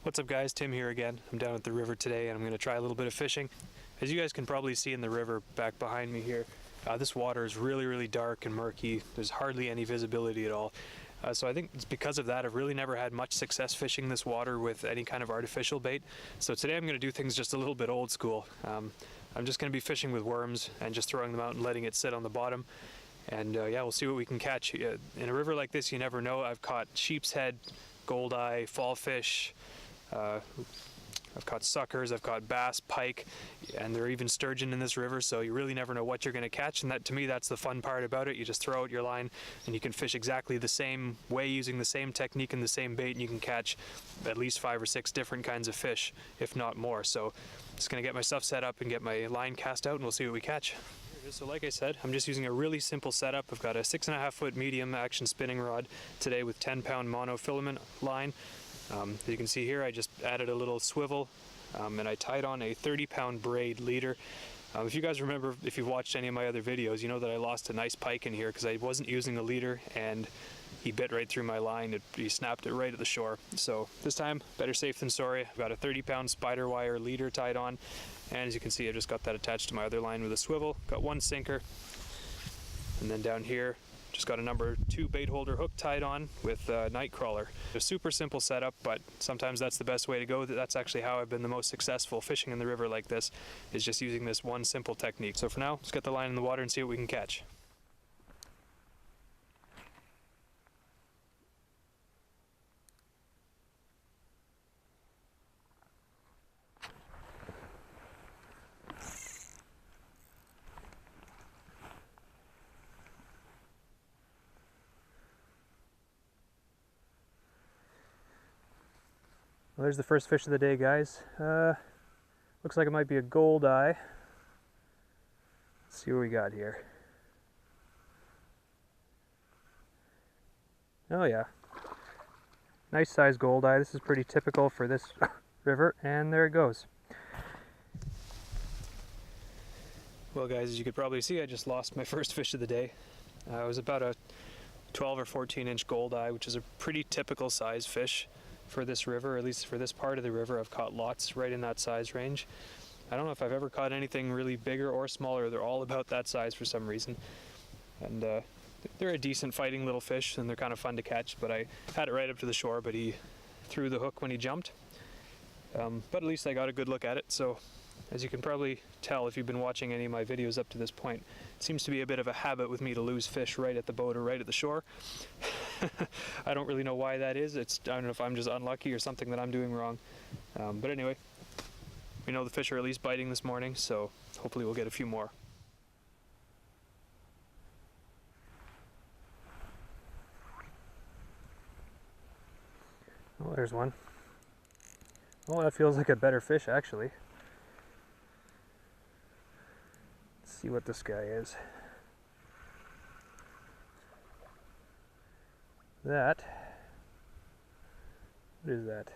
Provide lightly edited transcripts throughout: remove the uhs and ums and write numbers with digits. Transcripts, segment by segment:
What's up guys, Tim here again. I'm down at the river today and I'm going to try a little bit of fishing. As you guys can probably see in the river back behind me here, this water is really dark and murky. There's hardly any visibility at all. So I think it's because of that I've really never had much success fishing this water with any kind of artificial bait. So today I'm going to do things just a little bit old school. I'm just going to be fishing with worms and just throwing them out and letting it sit on the bottom. And yeah, we'll see what we can catch. In a river like this, you never know. I've caught sheep's head, goldeye, fall fish, I've caught suckers, I've caught bass, pike, and there are even sturgeon in this river, so you really never know what you're going to catch. And that, to me, that's the fun part about it. You just throw out your line and you can fish exactly the same way using the same technique and the same bait, and you can catch at least 5 or 6 different kinds of fish, if not more. So just going to get my stuff set up and get my line cast out and we'll see what we catch. So like I said, I'm just using a really simple setup. I've got a 6.5 foot medium action spinning rod today with 10-pound monofilament line. As you can see here, I just added a little swivel and I tied on a 30-pound braid leader. If you guys remember, if you've watched any of my other videos, you know that I lost a nice pike in here because I wasn't using the leader and he bit right through my line. He snapped it right at the shore. So this time, better safe than sorry. I've got a 30-pound spider wire leader tied on, and as you can see, I just got that attached to my other line with a swivel. Got one sinker, and then down here, just got a number 2 bait holder hook tied on with a night crawler. A super simple setup, but sometimes that's the best way to go. That's actually how I've been the most successful fishing in the river like this, is just using this one simple technique. So for now, let's get the line in the water and see what we can catch. Well, there's the first fish of the day, guys. Looks like it might be a goldeye. Let's see what we got here. Oh yeah, nice size goldeye. This is pretty typical for this river, and there it goes. Well guys, as you could probably see, I just lost my first fish of the day. It was about a 12 or 14 inch goldeye, which is a pretty typical size fish for this river, at least for this part of the river. I've caught lots right in that size range. I don't know if I've ever caught anything really bigger or smaller. They're all about that size for some reason. And they're a decent fighting little fish and they're kind of fun to catch, but I had it right up to the shore, but he threw the hook when he jumped. But at least I got a good look at it. So as you can probably tell if you've been watching any of my videos up to this point, it seems to be a bit of a habit with me to lose fish right at the boat or right at the shore. I don't really know why that is. I don't know if I'm just unlucky or something that I'm doing wrong. But anyway, we know the fish are at least biting this morning, so hopefully we'll get a few more. Oh, there's one. Oh, that feels like a better fish, actually. Let's see what this guy is. That, what is that?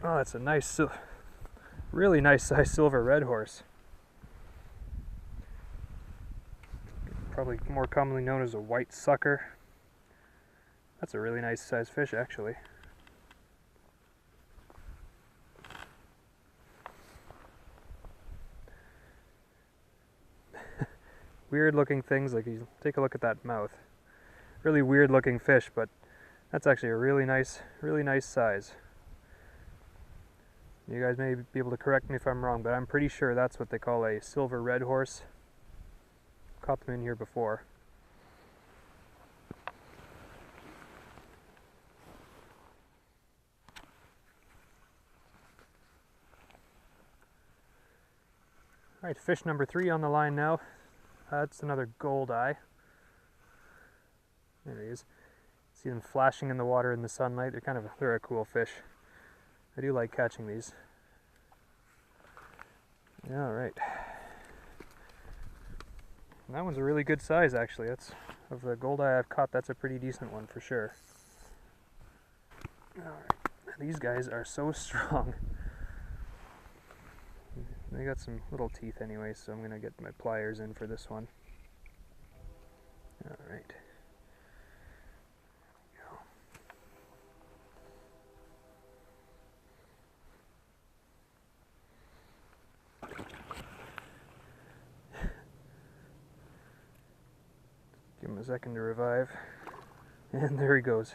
Oh, that's a nice, really nice size silver red horse. Probably more commonly known as a white sucker. That's a really nice size fish, actually. Weird looking things, like you take a look at that mouth. Really weird looking fish, but that's actually a really nice size. You guys may be able to correct me if I'm wrong, but I'm pretty sure that's what they call a silver red horse. Caught them in here before. Alright, fish number 3 on the line now. That's another goldeye. There he is. See them flashing in the water in the sunlight. They're a cool fish. I do like catching these. Alright. That one's a really good size, actually. That's, of the goldeye I've caught, that's a pretty decent one for sure. Alright. These guys are so strong. They got some little teeth anyway, so I'm going to get my pliers in for this one. Alright. a second to revive. And there he goes.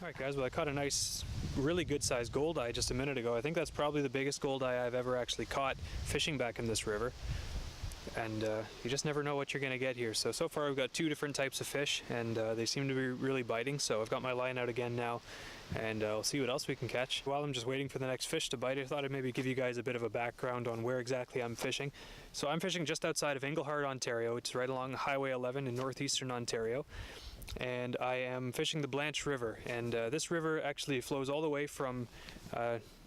Alright guys, well I caught a nice, really good sized goldeye just a minute ago. I think that's probably the biggest goldeye I've ever actually caught fishing back in this river. And you just never know what you're going to get here. So far we've got 2 different types of fish, and they seem to be really biting. So I've got my line out again now, and I'll see what else we can catch. While I'm just waiting for the next fish to bite, I thought I'd maybe give you guys a bit of a background on where exactly I'm fishing. So I'm fishing just outside of Englehart, Ontario. It's right along Highway 11 in northeastern Ontario. And I am fishing the Blanche River. And this river actually flows all the way from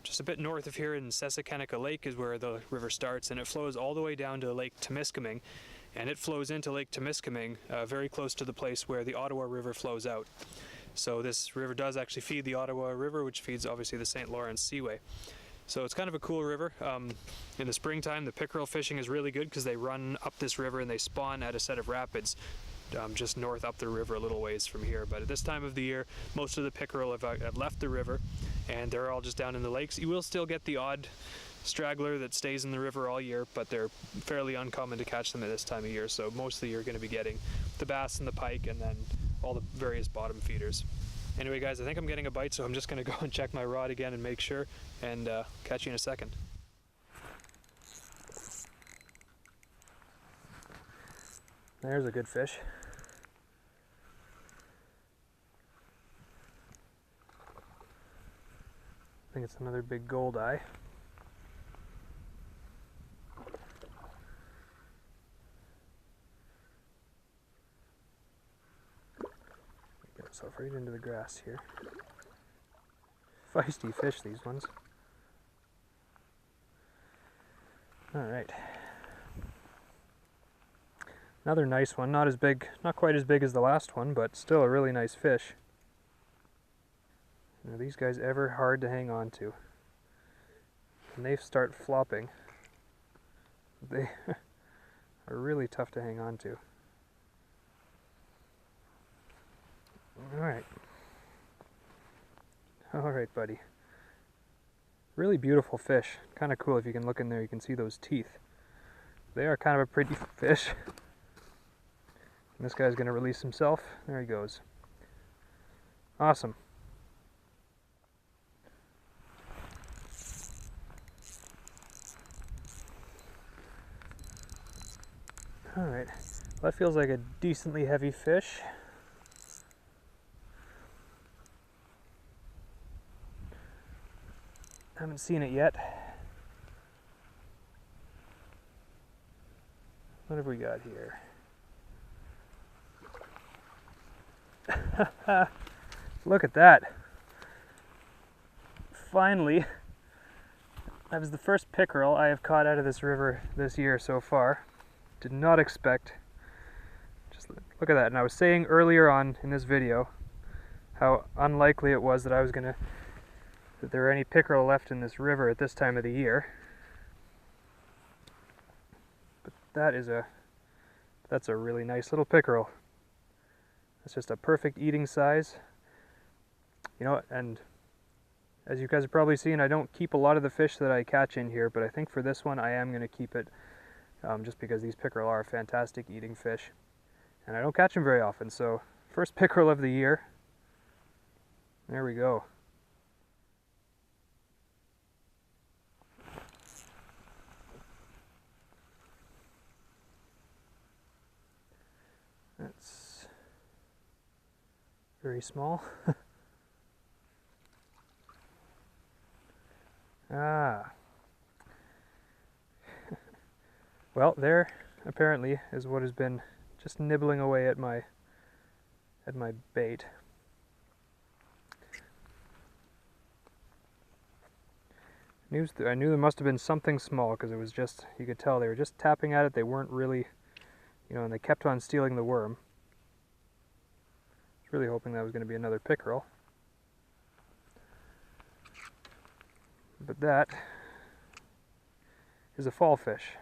just a bit north of here in Sessacanica Lake is where the river starts, and it flows all the way down to Lake Temiskaming, and it flows into Lake Temiskaming very close to the place where the Ottawa River flows out. So this river does actually feed the Ottawa River, which feeds obviously the St. Lawrence Seaway. So it's kind of a cool river. In the springtime, the pickerel fishing is really good because they run up this river and they spawn at a set of rapids just north up the river a little ways from here. But at this time of the year, most of the pickerel have left the river, and they're all just down in the lakes. You will still get the odd straggler that stays in the river all year, but they're fairly uncommon to catch them at this time of year. So mostly you're going to be getting the bass and the pike, and then all the various bottom feeders. Anyway guys, I think I'm getting a bite, so I'm just going to go and check my rod again and make sure, and catch you in a second. There's a good fish. I think it's another big goldeye. Get myself right into the grass here. Feisty fish, these ones. Alright. Another nice one, not as big, not quite as big as the last one, but still a really nice fish. Are these guys ever hard to hang on to? When they start flopping, they are really tough to hang on to. Alright. Alright, buddy. Really beautiful fish. Kind of cool if you can look in there, you can see those teeth. They are kind of a pretty fish. And this guy's going to release himself. There he goes. Awesome. Alright, well, that feels like a decently heavy fish. Haven't seen it yet. What have we got here? Look at that. Finally, that was the first pickerel I have caught out of this river this year so far. Did not expect. Just look at that. And I was saying earlier on in this video how unlikely it was that that there were any pickerel left in this river at this time of the year. But that's a really nice little pickerel. It's just a perfect eating size. You know, and as you guys have probably seen, I don't keep a lot of the fish that I catch in here, but I think for this one I am going to keep it. Just because these pickerel are a fantastic eating fish, and I don't catch them very often. So first pickerel of the year. There we go. That's very small. Ah. Well, there apparently is what has been just nibbling away at my bait. I knew there must have been something small, because it was just, you could tell they were just tapping at it. They weren't really, you know, and they kept on stealing the worm. I was really hoping that was going to be another pickerel. But that is a fall fish.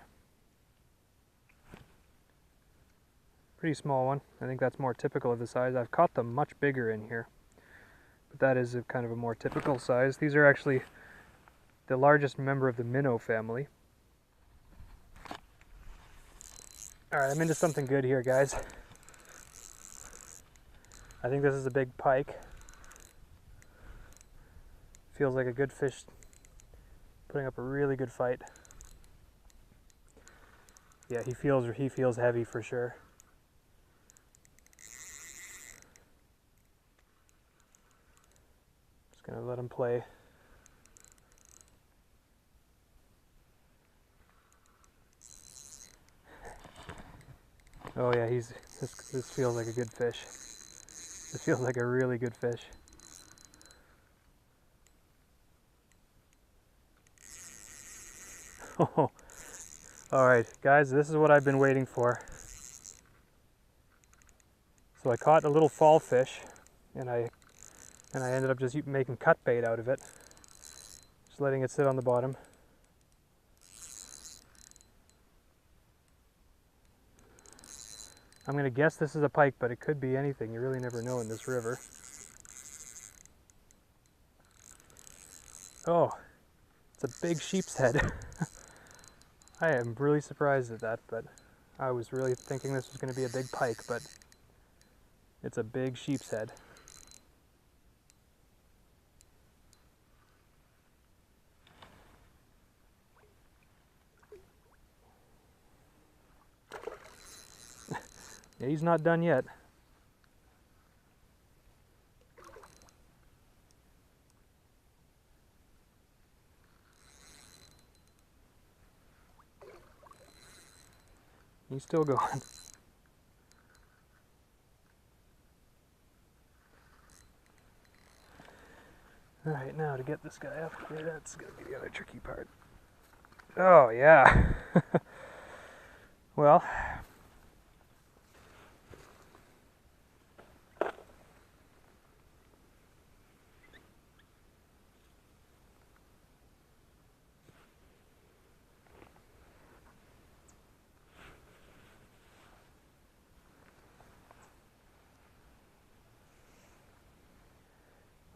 Pretty small one. I think that's more typical of the size. I've caught them much bigger in here, but that is kind of a more typical size. These are actually the largest member of the minnow family. Alright, I'm into something good here, guys. I think this is a big pike. Feels like a good fish, putting up a really good fight. Yeah, he feels heavy for sure. Just gonna let him play. Oh yeah, this feels like a good fish. This feels like a really good fish. Oh, all right, guys, this is what I've been waiting for. So I caught a little fall fish, and I ended up just making cut bait out of it, just letting it sit on the bottom. I'm gonna guess this is a pike, but it could be anything. You really never know in this river. Oh, it's a big sheep's head. I am really surprised at that, but I was really thinking this was going to be a big pike, but it's a big sheep's head. Yeah, he's not done yet. He's still going. Alright, now to get this guy up here, that's going to be the other tricky part. Oh, yeah. Well,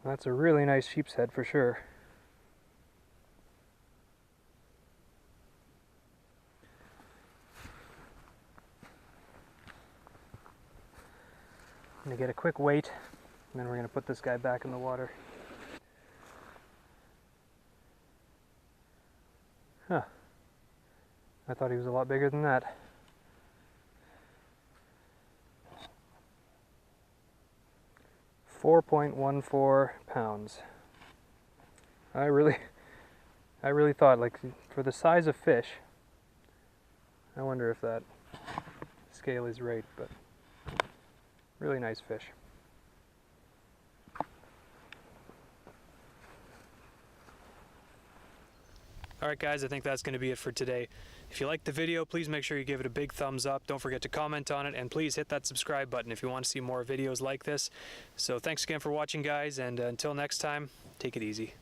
that's a really nice sheep's head for sure. I'm going to get a quick weight, and then we're going to put this guy back in the water. Huh. I thought he was a lot bigger than that. .14 pounds. I really thought, like, for the size of fish, I wonder if that scale is right, but really nice fish. Alright guys, I think that's going to be it for today. If you liked the video, please make sure you give it a big thumbs up. Don't forget to comment on it, and please hit that subscribe button if you want to see more videos like this. So thanks again for watching, guys, and until next time, take it easy.